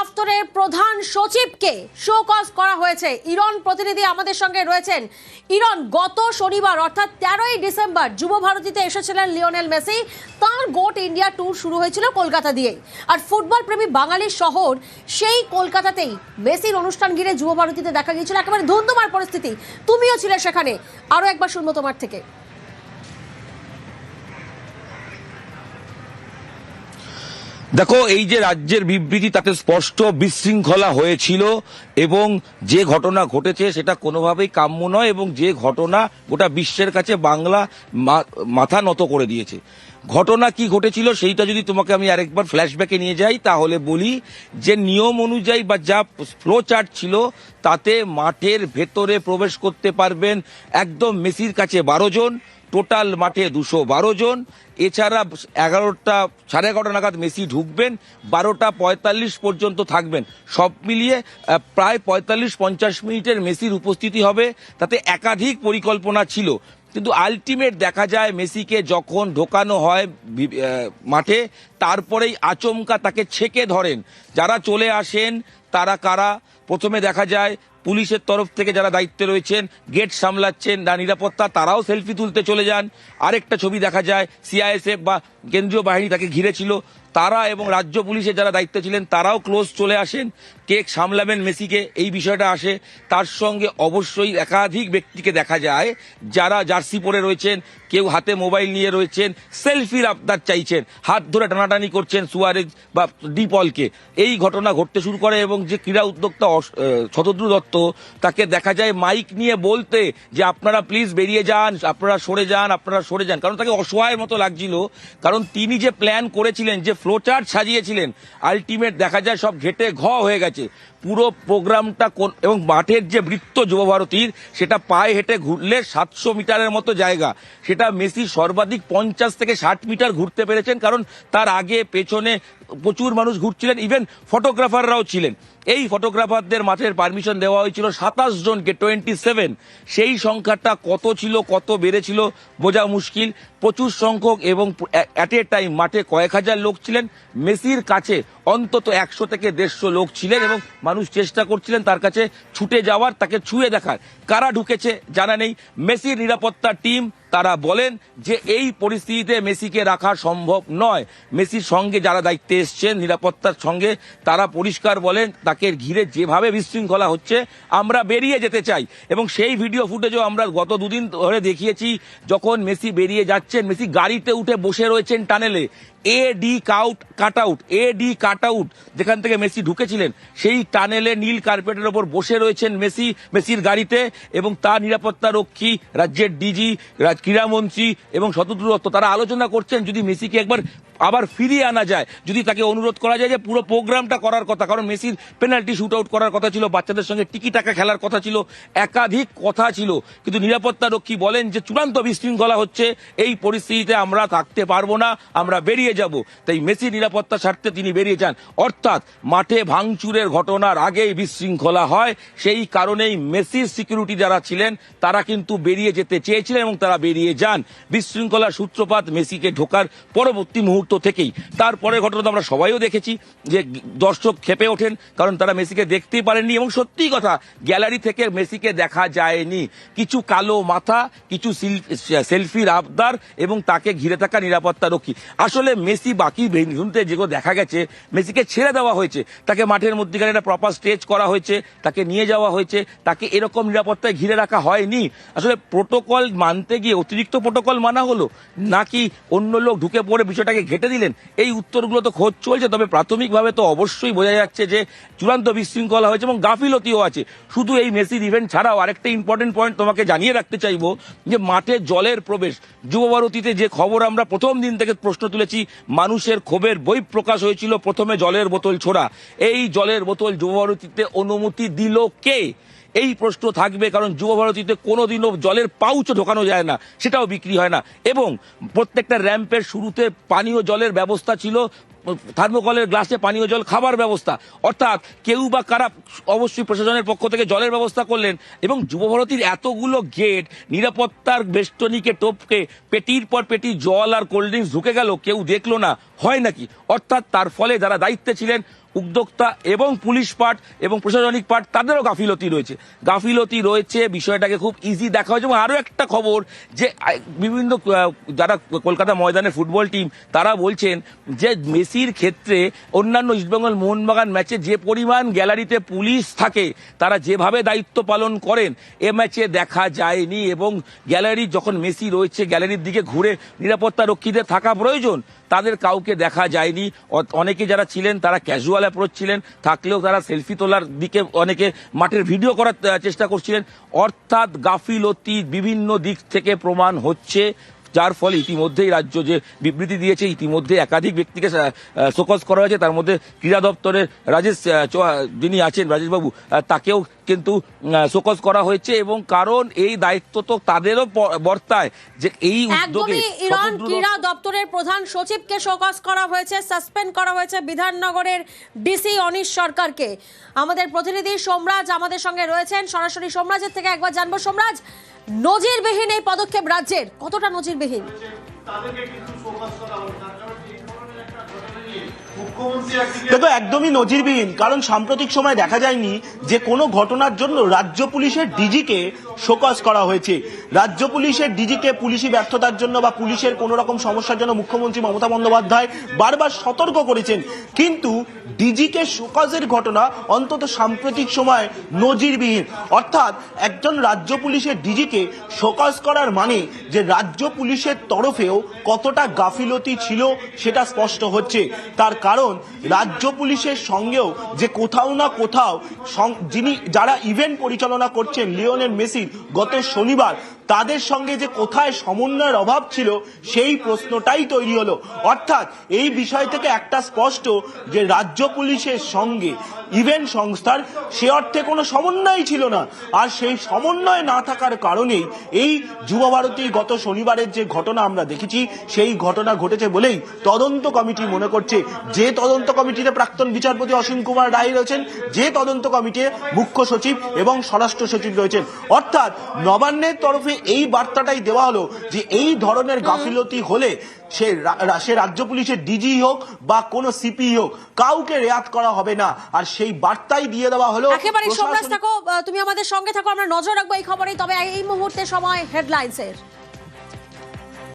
দপ্তরের প্রধান সচিবকে শোকজ করা হয়েছে। ইরন প্রতিনিধি আমাদের সঙ্গে রয়েছেন। ইরন, গত শনিবার অর্থাৎ 13ই ডিসেম্বর যুব ভারতীতে এসেছিলেন লিওনেল মেসি। তার গোট ইন্ডিয়া ট্যুর শুরু হয়েছিল কলকাতা দিয়েই। আর ফুটবল প্রেমী বাঙালির শহর সেই কলকাতাতেই মেসির অনুষ্ঠান ঘিরে যুব ভারতীতে দেখা গিয়েছিল একেবারে ধুন্ধুমার পরিস্থিতি। তুমিও ছিলে সেখানে, আরো একবার শুনবো তোমার থেকে। দেখো, এই যে রাজ্যের বিবৃতি তাতে স্পষ্ট বিশৃঙ্খলা হয়েছিল এবং যে ঘটনা ঘটেছে সেটা কোনোভাবেই কাম্য নয় এবং যে ঘটনা গোটা বিশ্বের কাছে বাংলা মাথা নত করে দিয়েছে। ঘটনা কি ঘটেছিল সেইটা যদি তোমাকে আমি আরেকবার ফ্ল্যাশব্যাকে নিয়ে যাই তাহলে বলি যে নিয়ম অনুযায়ী বা যা ফ্লো চার্ট ছিল তাতে মাঠের ভেতরে প্রবেশ করতে পারবেন একদম মেসির কাছে 12 জন, টোটাল মাঠে 212 জন। এছাড়া 11:30 নাগাদ মেসি ঢুকবেন, 12:45 পর্যন্ত থাকবেন। সব মিলিয়ে প্রায় 45-50 মিনিটের মেসির উপস্থিতি হবে। তাতে একাধিক পরিকল্পনা ছিল, কিন্তু আলটিমেট দেখা যায় মেসিকে যখন ঢোকানো হয় মাঠে তারপরেই আচমকা তাকে ছেকে ধরেন। যারা চলে আসেন তারা কারা? প্রথমে দেখা যায় পুলিশের তরফ থেকে যারা দায়িত্বে রয়েছেন, গেট সামলাচ্ছেন না নিরাপত্তা, তারাও সেলফি তুলতে চলে যান। আরেকটা ছবি দেখা যায় সিআইএসএফ বা কেন্দ্রীয় বাহিনী তাকে ঘিরেছিল, তারা এবং রাজ্য পুলিশের যারা দায়িত্বে ছিলেন তারাও ক্লোজ চলে আসেন। কে সামলাবেন মেসিকে এই বিষয়টা আসে। তার সঙ্গে অবশ্যই একাধিক ব্যক্তিকে দেখা যায় যারা জার্সি পরে রয়েছেন, কেউ হাতে মোবাইল নিয়ে রয়েছেন, সেলফির আবদার চাইছেন, হাত ধরে টানাটানি করছেন সুয়ারেজ বা ডিপলকে। এই ঘটনা ঘটতে শুরু করে এবং যে ক্রীড়া উদ্যোক্তা শতদ্রু দত্ত তাকে দেখা যায় মাইক নিয়ে বলতে যে আপনারা প্লিজ বেরিয়ে যান, আপনারা সরে যান, আপনারা সরে যান, কারণ তাকে অসহায়ের মতো লাগছিল। কারণ তিনি যে প্ল্যান করেছিলেন, যে ফ্লোচার্ট সাজিয়েছিলেন, আলটিমেট দেখা যায় সব ঘেটে ঘ হয়ে গেছে। পুরো প্রোগ্রামটা এবং মাঠের যে বৃত্ত যুবভারতীর সেটা পায়ে হেঁটে ঘুরলে 700 মিটারের মতো জায়গা, সেটা মেসি সর্বাধিক 50 থেকে 60 মিটার ঘুরতে পেরেছেন, কারণ তার আগে পেছনে প্রচুর মানুষ ঘুরছিলেন, ইভেন ফটোগ্রাফাররাও ছিলেন। এই ফটোগ্রাফারদের মাঠের পারমিশন দেওয়া হয়েছিল 27 জনকে, 27। সেই সংখ্যাটা কত ছিল, কত বেড়েছিল বোঝা মুশকিল। প্রচুর সংখ্যক এবং অ্যাট এ টাইম মাঠে কয়েক হাজার লোক ছিলেন। মেসির কাছে অন্তত 100 থেকে 150 লোক ছিলেন এবং মানুষ চেষ্টা করছিলেন তার কাছে ছুটে যাওয়ার, তাকে ছুঁয়ে দেখার। কারা ঢুকেছে জানা নেই। মেসির নিরাপত্তা টিম তারা বলেন যে এই পরিস্থিতিতে মেসিকে রাখা সম্ভব নয়। মেসির সঙ্গে যারা দায়িত্বে এসছেন নিরাপত্তার সঙ্গে, তারা পরিষ্কার বলেন তাকে ঘিরে যেভাবে বিশৃঙ্খলা হচ্ছে আমরা বেরিয়ে যেতে চাই। এবং সেই ভিডিও ফুটেজও আমরা গত দুদিন ধরে দেখিয়েছি। যখন মেসি বেরিয়ে যাচ্ছেন, মেসি গাড়িতে উঠে বসে রয়েছেন টানেলে, এডি কাট আউট যেখান থেকে মেসি ঢুকেছিলেন সেই টানেলে নীল কার্পেটের ওপর বসে রয়েছেন মেসির গাড়িতে। এবং তার নিরাপত্তা রক্ষী, রাজ্যের ডিজি, ক্রীড়ামন্ত্রী এবং শতদ্রু দত্ত তারা আলোচনা করছেন যদি মেসিকে একবার আবার ফিরিয়ে আনা যায়, যদি তাকে অনুরোধ করা যায় যে পুরো প্রোগ্রামটা করার কথা, কারণ মেসির পেনাল্টি শুট আউট করার কথা ছিল, বাচ্চাদের সঙ্গে টিকি টাকা খেলার কথা ছিল, একাধিক কথা ছিল। কিন্তু নিরাপত্তা রক্ষী বলেন যে চূড়ান্ত বিশৃঙ্খলা হচ্ছে, এই পরিস্থিতিতে আমরা থাকতে পারবো না, আমরা বেরিয়ে যাব। তাই মেসির নিরাপত্তার স্বার্থে তিনি বেরিয়ে যান। অর্থাৎ মাঠে ভাঙচুরের ঘটনার আগেই বিশৃঙ্খলা হয়। সেই কারণেই মেসির সিকিউরিটি যারা ছিলেন তারা কিন্তু বেরিয়ে যেতে চেয়েছিলেন এবং তারা বেরিয়ে যান। বিশৃঙ্খলার সূত্রপাত মেসিকে ঢোকার পরবর্তী মুহূর্ত থেকেই। তারপরে ঘটনা আমরা সবাইও দেখেছি যে দর্শক ক্ষেপে ওঠেন, কারণ তারা মেসিকে দেখতেই পারেননি এবং সত্যি কথা গ্যালারি থেকে মেসিকে দেখা যায়নি। কিছু কালো মাথা, কিছু সেলফির আবদার এবং তাকে ঘিরে থাকা নিরাপত্তা রক্ষী। আসলে মেসি বাকি ভেন্যুতে যেগুলো দেখা গেছে, মেসিকে ছেড়ে দেওয়া হয়েছে, তাকে মাঠের মধ্যেখানে একটা প্রপার স্টেজ করা হয়েছে, তাকে নিয়ে যাওয়া হয়েছে, তাকে এরকম নিরাপত্তায় ঘিরে রাখা হয়নি। আসলে প্রোটোকল মানতে গিয়ে অতিরিক্ত প্রোটোকল মানা হলো, নাকি অন্য লোক ঢুকে পড়ে বিষয়টাকে ঘেটে দিলেন? এই উত্তরগুলো তো খোঁজ চলছে। তবে প্রাথমিকভাবে তো অবশ্যই বোঝা যাচ্ছে যে চূড়ান্ত বিশৃঙ্খলা হয়েছে এবং গাফিলতিও আছে। শুধু এই মেসির ইভেন্ট ছাড়াও আরেকটা ইম্পর্টেন্ট পয়েন্ট তোমাকে জানিয়ে রাখতে চাইবো যে মাঠে জলের প্রবেশ। যুবভারতীতে যে খবর আমরা প্রথম দিন থেকে প্রশ্ন তুলেছি, মানুষের ক্ষোভের বহিঃপ্রকাশ হয়েছিল প্রথমে জলের বোতল ছোড়া। এই জলের বোতল যুবভারতীতে অনুমতি দিল কে? এই প্রশ্ন থাকবে, কারণ যুবভারতীতে কোনোদিনও জলের পাউচও ঢোকানো যায় না, সেটাও বিক্রি হয় না। এবং প্রত্যেকটা র্যাম্পের শুরুতে পানীয় জলের ব্যবস্থা ছিল, থার্মোকলের গ্লাসে পানীয় জল খাবার ব্যবস্থা। অর্থাৎ কেউ বা কারা অবশ্যই প্রশাসনের পক্ষ থেকে জলের ব্যবস্থা করলেন। এবং যুবভারতীর এতগুলো গেট, নিরাপত্তার বেষ্টনীকে টপকে পেটির পর পেটি জল আর কোল্ড ড্রিঙ্কস ঢুকে গেল, কেউ দেখলো না, হয় নাকি? অর্থাৎ তার ফলে যারা দায়িত্বে ছিলেন উদ্যোক্তা এবং পুলিশ পার্ট এবং প্রশাসনিক পার্ট তাদেরও গাফিলতি রয়েছে বিষয়টাকে খুব ইজি দেখা হয়েছে। এবং আরও একটা খবর যে বিভিন্ন যারা কলকাতা ময়দানের ফুটবল টিম তারা বলছেন যে মেসির ক্ষেত্রে অন্যান্য ইস্টবেঙ্গল মোহনবাগান ম্যাচে যে পরিমাণ গ্যালারিতে পুলিশ থাকে তারা যেভাবে দায়িত্ব পালন করেন এ ম্যাচে দেখা যায়নি। এবং গ্যালারি যখন মেসি রয়েছে গ্যালারির দিকে ঘুরে নিরাপত্তা রক্ষীদের থাকা প্রয়োজন, তাদের কাউকে দেখা যায়নি। অনেকে যারা ছিলেন তারা ক্যাজুয়াল অ্যাপ্রোচ ছিলেন, থাকলেও তারা সেলফি তোলার দিকে অনেকে মাঠের ভিডিও করার চেষ্টা করছিলেন। অর্থাৎ গাফিলতি বিভিন্ন দিক থেকে প্রমাণ হচ্ছে, যার ফলে ইতিমধ্যেই রাজ্য যে বিবৃতি দিয়েছে ইতিমধ্যে একাধিক ব্যক্তিকে শোকজ করা হয়েছে। তার মধ্যে ক্রীড়া দপ্তরের রাজেশ যিনি আছেন রাজেশবাবু তাকেও কিন্তু শোকজ করা হয়েছে। এবং কারণ এই দায়িত্ব তো তাদেরও বর্তায় যে এই উদ্যোগে ইরান ক্রীড়া দপ্তরের প্রধান সচিবকে শোকজ করা হয়েছে, সাসপেন্ড করা হয়েছে বিধাননগরের ডিসি অনিশ সরকারকে। আমাদের প্রতিনিধি সোমরাজ আমাদের সঙ্গে রয়েছেন, সরাসরি সোমরাজের থেকে একবার জানবো। সোমরাজ, নজিরবিহীন এই পদক্ষেপ রাজ্যের, কতটা নজিরবিহীন? দেখো, একদমই নজিরবিহীন। কারণ সাম্প্রতিক সময় দেখা যায়নি যে কোনো ঘটনার জন্য রাজ্য পুলিশের ডিজিকে শোকজ করা হয়েছে। রাজ্য পুলিশের ডিজিকে পুলিশি ব্যর্থতার জন্য বা পুলিশের কোনো রকম সমস্যার জন্য মুখ্যমন্ত্রী মমতা বন্দ্যোপাধ্যায় বারবার সতর্ক করেছেন, কিন্তু ডিজিকে শোকজের ঘটনা অন্তত সাম্প্রতিক সময় নজিরবিহীন। অর্থাৎ একজন রাজ্য পুলিশের ডিজিকে শোকজ করার মানে যে রাজ্য পুলিশের তরফেও কতটা গাফিলতি ছিল সেটা স্পষ্ট হচ্ছে। তার কারণ রাজ্য পুলিশের সঙ্গেও যে কোথাও না কোথাও যারা ইভেন্ট পরিচালনা করছেন লিওনেল মেসির গত শনিবার, তাদের সঙ্গে যে কোথায় সমন্বয়ের অভাব ছিল সেই প্রশ্নটাই তৈরি হলো। অর্থাৎ এই বিষয় থেকে একটা স্পষ্ট যে রাজ্য পুলিশের সঙ্গে ইভেন্ট সংস্থার সে অর্থে কোনো সমন্বয় ছিল না। আর সেই সমন্বয় না থাকার কারণেই এই যুব ভারতী গত শনিবারের যে ঘটনা আমরা দেখেছি সেই ঘটনা ঘটেছে বলেই তদন্ত কমিটি মনে করছে। যে তদন্ত কমিটিতে প্রাক্তন বিচারপতি অসীম কুমার রায় রয়েছেন, যে তদন্ত কমিটিতে মুখ্য সচিব এবং স্বরাষ্ট্র সচিব রয়েছেন। অর্থাৎ নবান্নের তরফে এই বার্তাটাই দেওয়া হলো যে এই ধরনের গাফিলতি হলে সে রাজ্য পুলিশের ডিজি হোক বা কোন সিপি হোক, কাউকে রেয়াত করা হবে না। আর সেই বার্তাই দিয়ে দেওয়া হলো। একেবারে সোমরাজ থাকো, তুমি আমাদের সঙ্গে থাকো, আমরা নজর রাখবো এই খবরে। তবে এই মুহূর্তে সময় হেডলাইন্সের।